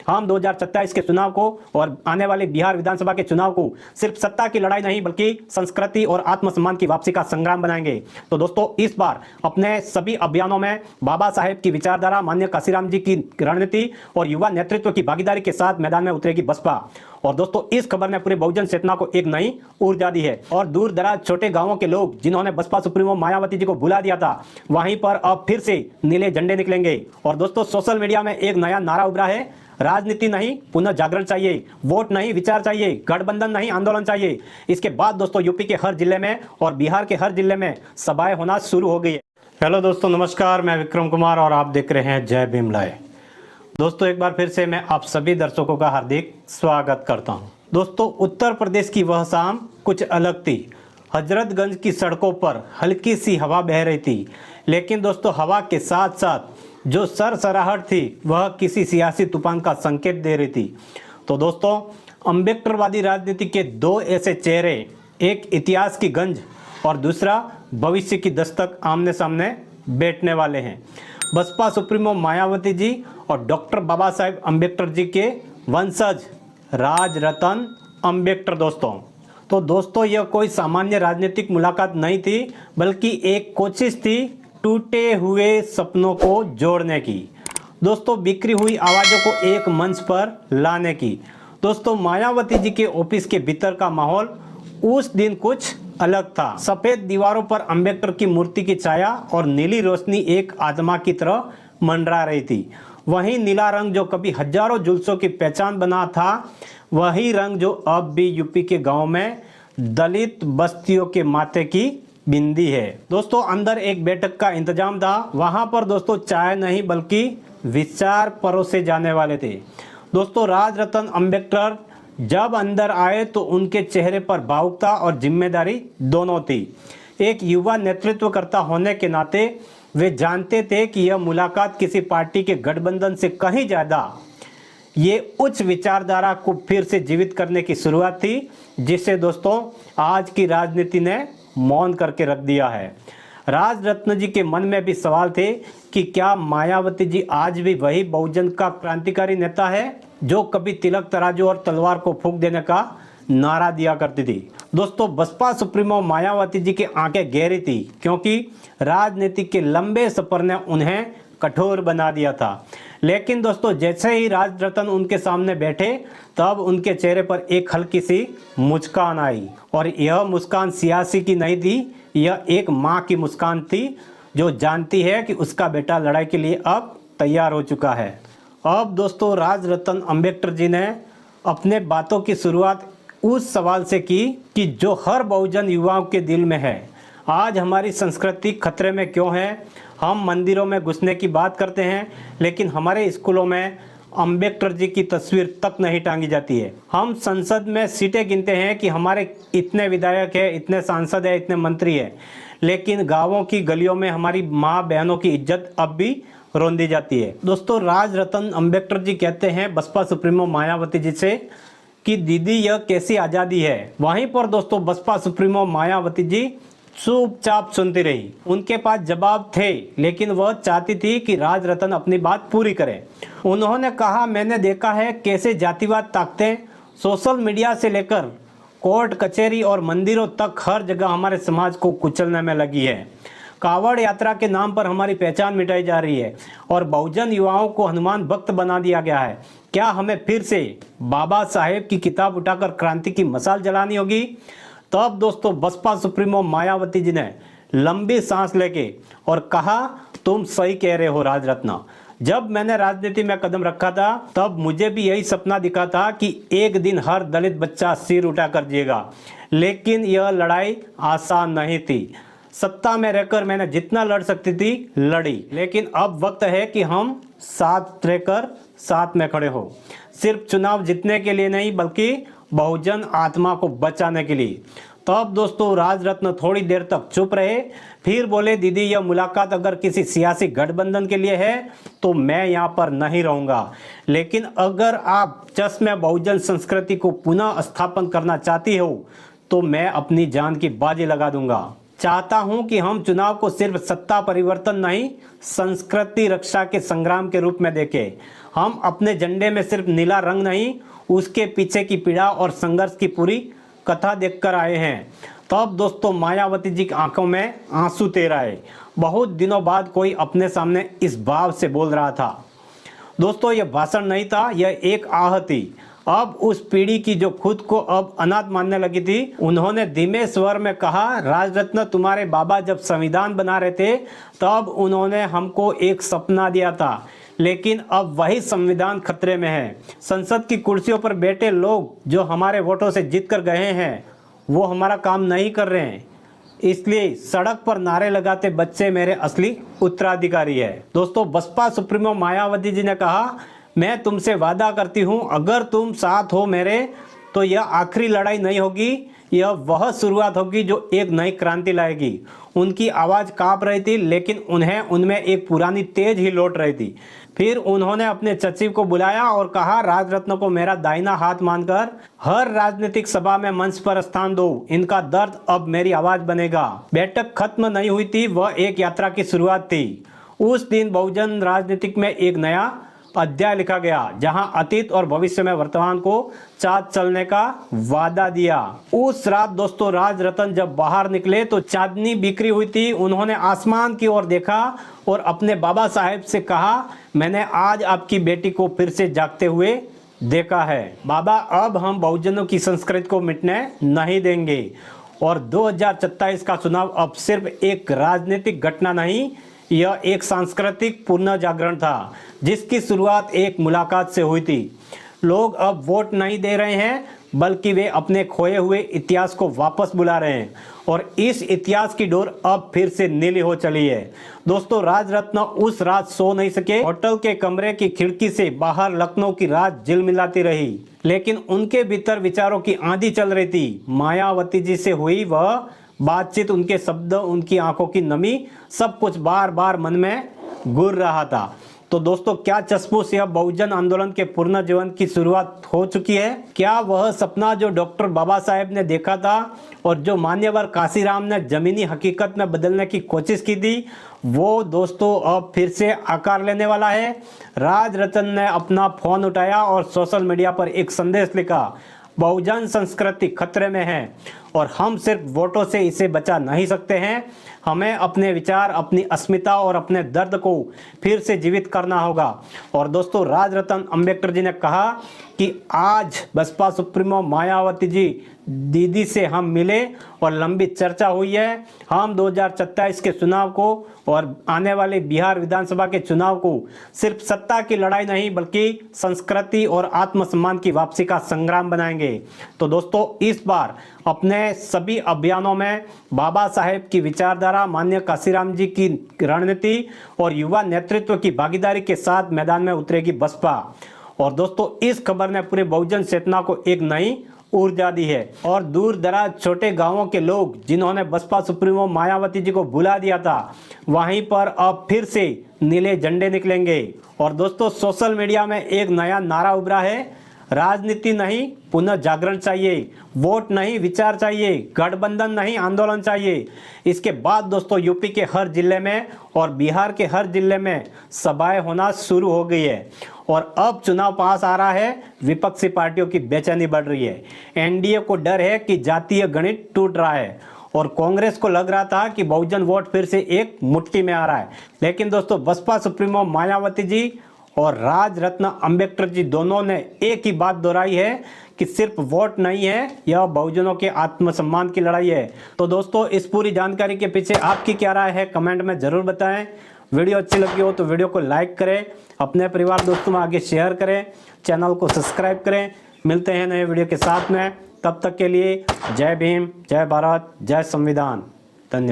हम 2027 के चुनाव को और आने वाले बिहार विधानसभा के चुनाव को सिर्फ सत्ता की लड़ाई नहीं बल्कि संस्कृति और आत्मसम्मान की वापसी का संग्राम बनाएंगे। तो दोस्तों, इस बार अपने सभी अभियानों में बाबा साहेब की विचारधारा, माननीय काशीराम जी की रणनीति और युवा नेतृत्व की भागीदारी के साथ मैदान में उतरेगी बसपा। और दोस्तों, इस खबर ने पूरे बहुजन चेतना को एक नई ऊर्जा दी है और दूर दराज छोटे गांवों के लोग जिन्होंने बसपा सुप्रीमो मायावती जी को भुला दिया था, वहीं पर अब फिर से नीले झंडे निकलेंगे। और दोस्तों, सोशल मीडिया में एक नया नारा उभरा है, राजनीति नहीं पुनः जागरण चाहिए, वोट नहीं विचार चाहिए, गठबंधन नहीं आंदोलन चाहिए। इसके बाद दोस्तों, यूपी के हर जिले में और बिहार के हर जिले में सभाएं होना शुरू हो गई है। हेलो दोस्तों, नमस्कार, मैं विक्रम कुमार और आप देख रहे हैं जय भीम लाइव। दोस्तों, एक बार फिर से मैं आप सभी दर्शकों का हार्दिक स्वागत करता हूं। दोस्तों, उत्तर प्रदेश की वह शाम कुछ अलग थी। हजरतगंज की सड़कों पर हल्की सी हवा बह रही थी, लेकिन दोस्तों, हवा के साथ साथ जो सरसराहट थी वह किसी सियासी तूफान का संकेत दे रही थी। तो दोस्तों, अम्बेडकरवादी राजनीति के दो ऐसे चेहरे, एक इतिहास की गंज और दूसरा भविष्य की दस्तक, आमने सामने बैठने वाले हैं। बसपा सुप्रीमो मायावती जी और डॉक्टर बाबा साहेब अम्बेडकर जी के वंशज राजरतन अम्बेडकर। तो दोस्तों, यह कोई सामान्य राजनीतिक मुलाकात नहीं थी, बल्कि एक कोशिश थी टूटे हुए सपनों को जोड़ने की। दोस्तों, बिखरी हुई आवाज़ों को एक मंच पर लाने की। दोस्तों, मायावती जी के ऑफिस के भीतर का माहौल उस दिन कुछ अलग था। सफेद दीवारों पर अंबेडकर की मूर्ति की छाया और नीली रोशनी एक आत्मा की तरह मंडरा रही थी। वही नीला रंग जो कभी हजारों जुलूसों की पहचान बना था, वही रंग जो अब भी यूपी के गांव में दलित बस्तियों के माथे की बिंदी है। दोस्तों, अंदर एक बैठक का इंतजाम था। वहां पर दोस्तों चाय नहीं बल्कि विचार परोसे जाने वाले थे। दोस्तों, राजरतन अम्बेडकर जब अंदर आए तो उनके चेहरे पर भावुकता और जिम्मेदारी दोनों थी। एक युवा नेतृत्वकर्ता होने के नाते वे जानते थे कि यह मुलाकात किसी पार्टी के गठबंधन से कहीं ज़्यादा ये उच्च विचारधारा को फिर से जीवित करने की शुरुआत थी, जिसे दोस्तों आज की राजनीति ने मौन करके रख दिया है। राजरत्न जी के मन में भी सवाल थे कि क्या मायावती जी आज भी वही बहुजन का क्रांतिकारी नेता है जो कभी तिलक तराजू और तलवार को फूंक देने का नारा दिया करती थी। दोस्तों, बसपा सुप्रीमो मायावती जी की आंखें गहरी थी, क्योंकि राजनीति के लंबे सफर ने उन्हें कठोर बना दिया था। लेकिन दोस्तों, जैसे ही राजरतन उनके सामने बैठे, तब उनके चेहरे पर एक हल्की सी मुस्कान आई। और यह मुस्कान सियासी की नहीं थी, यह एक माँ की मुस्कान थी जो जानती है कि उसका बेटा लड़ाई के लिए अब तैयार हो चुका है। अब दोस्तों, राजरतन अम्बेडकर जी ने अपने बातों की शुरुआत उस सवाल से की कि जो हर बहुजन युवाओं के दिल में है, आज हमारी संस्कृति खतरे में क्यों है। हम मंदिरों में घुसने की बात करते हैं, लेकिन हमारे स्कूलों में अम्बेडकर जी की तस्वीर तक नहीं टांगी जाती है। हम संसद में सीटें गिनते हैं कि हमारे इतने विधायक है, इतने सांसद है, इतने मंत्री है, लेकिन गाँवों की गलियों में हमारी माँ बहनों की इज्जत अब भी रौंदी जाती है। दोस्तों, राजरतन अम्बेडकर जी कहते हैं बसपा सुप्रीमो मायावती जी से कि दीदी यह कैसी आज़ादी है। वहीं पर दोस्तों, बसपा सुप्रीमो मायावती जी चुपचाप सुनती रही। उनके पास जवाब थे, लेकिन वह चाहती थी कि राजरतन अपनी बात पूरी करें। उन्होंने कहा, मैंने देखा है कैसे जातिवाद ताकतें सोशल मीडिया से लेकर कोर्ट कचहरी और मंदिरों तक हर जगह हमारे समाज को कुचलने में लगी है। कावड़ यात्रा के नाम पर हमारी पहचान मिटाई जा रही है और बहुजन युवाओं को हनुमान भक्त बना दिया गया है। क्या हमें फिर से बाबा साहेब की किताब उठाकर क्रांति की मशाल जलानी होगी? तब दोस्तों, बसपा सुप्रीमो मायावती जी ने लंबी सांस लेके और कहा, तुम सही कह रहे हो राजरत्न। जब मैंने राजनीति में कदम रखा था, तब मुझे भी यही सपना दिखा था कि एक दिन हर दलित बच्चा सिर उठा कर जिएगा। लेकिन यह लड़ाई आसान नहीं थी। सत्ता में रहकर मैंने जितना लड़ सकती थी लड़ी, लेकिन अब वक्त है कि हम साथ रहकर साथ में खड़े हो, सिर्फ चुनाव जीतने के लिए नहीं बल्कि बहुजन आत्मा को बचाने के लिए। तब दोस्तों, राजरत्न थोड़ी देर तक चुप रहे, फिर बोले, दीदी यह मुलाकात अगर किसी सियासी गठबंधन के लिए है तो मैं यहाँ पर नहीं रहूँगा, लेकिन अगर आप चश्मे बहुजन संस्कृति को पुनः स्थापन करना चाहती हो तो मैं अपनी जान की बाजी लगा दूंगा। चाहता हूं कि हम चुनाव को सिर्फ सत्ता परिवर्तन नहीं, संस्कृति रक्षा के संग्राम के रूप में देखें। हम अपने झंडे में सिर्फ नीला रंग नहीं, उसके पीछे की पीड़ा और संघर्ष की पूरी कथा देखकर आए हैं। तब दोस्तों मायावती जी की आंखों में आंसू तैर आए। बहुत दिनों बाद कोई अपने सामने इस भाव से बोल रहा था। दोस्तों यह भाषण नहीं था, यह एक आह थी। अब उस पीढ़ी की जो खुद को अब अनाथ मानने लगी थी, उन्होंने धीमे स्वर में कहा, राजरत्न तुम्हारे बाबा जब संविधान बना रहे थे तब उन्होंने हमको एक सपना दिया था, लेकिन अब वही संविधान खतरे में है। संसद की कुर्सियों पर बैठे लोग जो हमारे वोटों से जीत कर गए हैं वो हमारा काम नहीं कर रहे हैं, इसलिए सड़क पर नारे लगाते बच्चे मेरे असली उत्तराधिकारी है। दोस्तों बसपा सुप्रीमो मायावती जी ने कहा, मैं तुमसे वादा करती हूं अगर तुम साथ हो मेरे तो यह आखिरी लड़ाई नहीं होगी, यह वह शुरुआत होगी जो एक नई क्रांति लाएगी। उनकी आवाज़ कांप रही थी, लेकिन उन्हें उनमें एक पुरानी तेज ही लौट रही थी। फिर उन्होंने अपने सचिव को बुलाया और कहा, राजरत्न को मेरा दाहिना हाथ मानकर हर राजनीतिक सभा में मंच पर स्थान दो, इनका दर्द अब मेरी आवाज बनेगा। बैठक खत्म नहीं हुई थी, वह एक यात्रा की शुरुआत थी। उस दिन बहुजन राजनीतिक में एक नया अध्याय लिखा गया, जहां अतीत और भविष्य में वर्तमान को साथ चलने का वादा दिया। उस रात दोस्तों राजरत्न जब बाहर निकले तो चांदनी बिखरी हुई थी। उन्होंने आसमान की ओर देखा और अपने बाबा साहेब से कहा, मैंने आज आपकी बेटी को फिर से जागते हुए देखा है। बाबा अब हम बहुजनों की संस्कृति को मिटने नहीं देंगे। और 2027 का चुनाव अब सिर्फ एक राजनीतिक घटना नहीं, यह एक सांस्कृतिक पुनर्जागरण था, जिसकी शुरुआत एक मुलाकात से हुई थी। लोग अब वोट नहीं दे रहे हैं, बल्कि वे अपने खोए हुए इतिहास को वापस बुला रहे हैं, और इस इतिहास की डोर अब फिर से नीली हो चली है। दोस्तों राजरत्न उस रात सो नहीं सके। होटल के कमरे की खिड़की से बाहर लखनऊ की रात झिलमिलाती रही, लेकिन उनके भीतर विचारों की आंधी चल रही थी। मायावती जी से हुई वह बातचीत, उनके शब्द, उनकी आंखों की नमी, सब कुछ बार बार मन में घूर रहा था। तो दोस्तों क्या चस्पूस यह बहुजन आंदोलन के पुनर्जीवन की शुरुआत हो चुकी है? क्या वह सपना जो डॉक्टर बाबा साहेब ने देखा था और जो मान्यवर काशीराम ने जमीनी हकीकत में बदलने की कोशिश की थी, वो दोस्तों अब फिर से आकार लेने वाला है? राजरत्न ने अपना फोन उठाया और सोशल मीडिया पर एक संदेश लिखा, बहुजन संस्कृति खतरे में है और हम सिर्फ वोटों से इसे बचा नहीं सकते हैं। हमें अपने विचार, अपनी अस्मिता और अपने दर्द को फिर से जीवित करना होगा। और दोस्तों राजरत्न अंबेडकर जी ने कहा कि आज बसपा सुप्रीमो मायावती जी दीदी से हम मिले और लंबी चर्चा हुई है। हम 2027 के चुनाव को और आने वाले बिहार विधानसभा के चुनाव को सिर्फ सत्ता की लड़ाई नहीं, बल्कि संस्कृति और आत्मसम्मान की वापसी का संग्राम बनाएंगे। तो दोस्तों इस बार अपने सभी अभियानों में बाबा साहेब की विचारधारा, माननीय काशीराम जी की रणनीति और युवा नेतृत्व की भागीदारी के साथ मैदान में उतरेगी बसपा। और दोस्तों इस खबर ने पूरे बहुजन चेतना को एक नई ऊर्जा दी है, और दूर दराज छोटे गांवों के लोग जिन्होंने बसपा सुप्रीमो मायावती जी को भुला दिया था, वहीं पर अब फिर से नीले झंडे निकलेंगे। और दोस्तों सोशल मीडिया में एक नया नारा उभरा है, राजनीति नहीं पुनर्जागरण चाहिए, वोट नहीं विचार चाहिए, गठबंधन नहीं आंदोलन चाहिए। इसके बाद दोस्तों यूपी के हर जिले में और बिहार के हर जिले में सभाएं होना शुरू हो गई है, और अब चुनाव पास आ रहा है, विपक्षी पार्टियों की बेचैनी बढ़ रही है। एनडीए को डर है कि जातीय गणित टूट रहा है, और कांग्रेस को लग रहा था कि बहुजन वोट फिर से एक मुट्ठी में आ रहा है। लेकिन दोस्तों बसपा सुप्रीमो मायावती जी और राजरत्न अंबेडकर जी दोनों ने एक ही बात दोहराई है कि सिर्फ वोट नहीं है, यह बहुजनों के आत्मसम्मान की लड़ाई है। तो दोस्तों इस पूरी जानकारी के पीछे आपकी क्या राय है, कमेंट में जरूर बताएं। वीडियो अच्छी लगी हो तो वीडियो को लाइक करें, अपने परिवार दोस्तों में आगे शेयर करें, चैनल को सब्सक्राइब करें। मिलते हैं नए वीडियो के साथ में, तब तक के लिए जय भीम, जय भारत, जय संविधान। धन्यवाद।